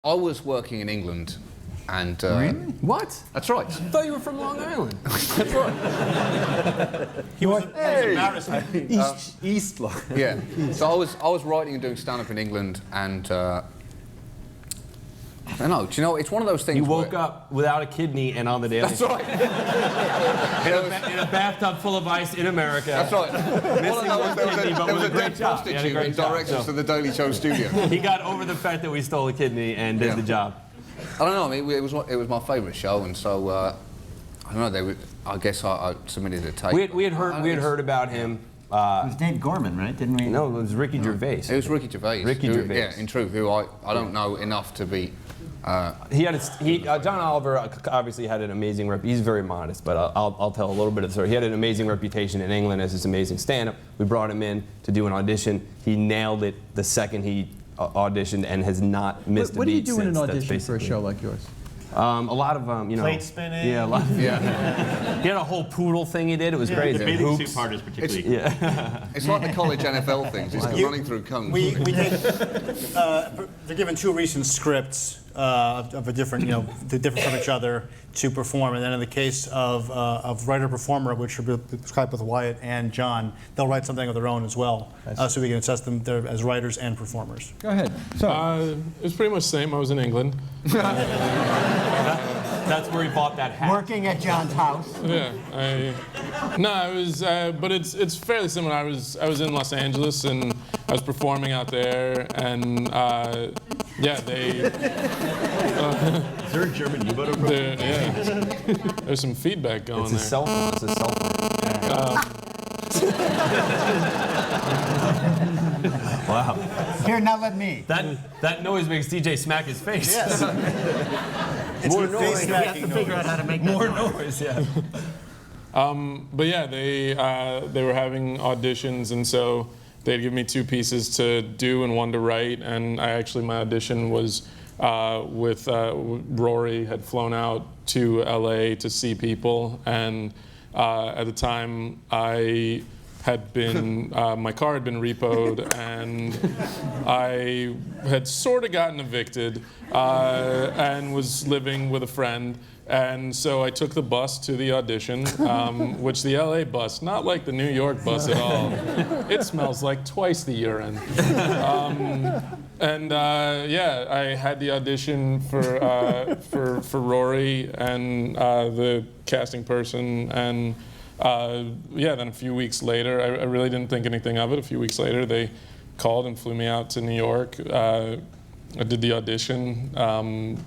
I was working in England, and Really? What? that's right. I thought you were from Long Island. That's right. He was embarrassing. East Long. Yeah. So I was writing and doing stand-up in England, and I don't know. Do you know? It's one of those things. You woke where, up without a kidney and on the Daily That's Show. right. In a bathtub full of ice in America. That's right. Missing one kidney, but There was with a a great dead job. He had a prostitute great in job, directions so. to the Daily Show studio. He got over the fact that we stole a kidney and did the job. I don't know. I mean, it was my favourite show, and so I don't know. I guess I submitted a tape. We had heard about him. It was Dave Gorman, right? Didn't we? No, it was Ricky Gervais. It was Ricky Gervais. Ricky who, Gervais. Yeah, in truth, who I don't know enough to be. John Oliver obviously had an amazing rep. He's very modest, but I'll tell a little bit of the story. He had an amazing reputation in England as this amazing stand-up. We brought him in to do an audition. He nailed it the second he auditioned and has not missed a beat since. What do you do in an That's audition for a basically- show like yours? A lot of you know. Plate spinning. Yeah, a lot. Yeah. He had a whole poodle thing he did. It was crazy. The bathing Hoops. suit part is particularly. It's like the college NFL things. It's running through cones. We did. They're given two recent scripts of a different, they're different from each other to perform, and then in the case of writer-performer, which are described with Wyatt and John, they'll write something of their own as well, so we can assess them there as writers and performers. Go ahead. So, It was pretty much the same. I was in England. That's where he bought that hat. Working at John's house. Yeah, I was, but it's fairly similar. I was in Los Angeles and I was performing out there, and yeah, they. Is there a German U-boat over Yeah, there's some feedback going It's a there. cell phone. It's a cell phone. Wow. Here, now let me. That noise makes DJ smack his face. Yes. It's More the face noise. smacking noise. how to make More noise, yeah. But yeah, they were having auditions, and so they'd give me two pieces to do and one to write. And my audition was with Rory had flown out to LA to see people, and at the time I had been my car had been repoed, and I had sort of gotten evicted and was living with a friend. And so I took the bus to the audition, which the LA bus, not like the New York bus at all. It smells like twice the urine. Yeah, I had the audition for Rory and the casting person, and yeah, then a few weeks later, I really didn't think anything of it. A few weeks later, they called and flew me out to New York. I did the audition, and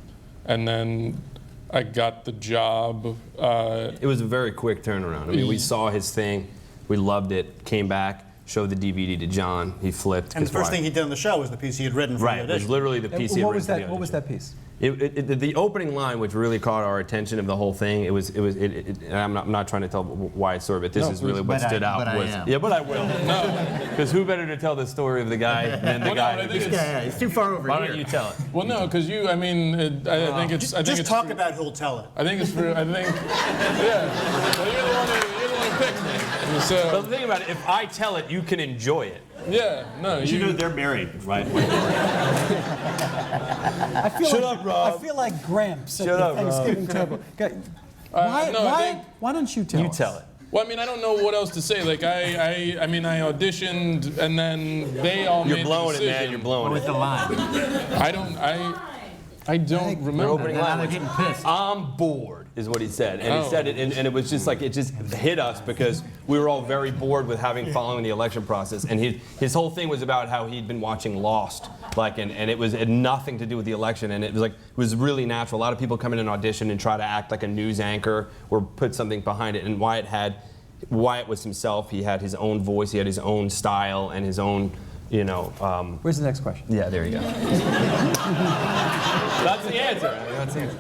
then I got the job. It was a very quick turnaround. I mean, we saw his thing, we loved it, came back, showed the DVD to John, he flipped. And the first thing he did on the show was the piece he had written for Right, the it was audition. literally the piece he had what written was for the that? What was audition. that piece? The opening line, which really caught our attention of the whole thing, and I'm not trying to tell why it's story, but this is really what stood out. but I am. Yeah, but I will. No, because who better to tell the story of the guy than the guy? I think Yeah, it's too far over Why here. don't you tell it? Well, no, because I think it's. I think Just it's talk for- about who'll tell it. I think it's for. Yeah. Well, you're the one who picked me. So But the thing about it, if I tell it, you can enjoy it. yeah, no, You know they're married, right? I feel Shut like, up, Rob. I feel like Gramps at Shut the up, Rob. Thanksgiving table. Why don't you tell You us? tell it. Well, I mean, I don't know what else to say. Like, I auditioned, and then they all You're made blowing the it, decision. man. You're blowing With it. the line. I don't remember. opening Now line they're was, getting pissed. I'm bored, is what he said. And Oh. he said it, and it was just like, it just hit us because we were all very bored with following the election process. And his whole thing was about how he'd been watching Lost, and it had nothing to do with the election. And it was really natural. A lot of people come in and audition and try to act like a news anchor or put something behind it. And Wyatt was himself. He had his own voice, he had his own style, and his own, Where's the next question? yeah, there you go. That's the answer. That's the answer.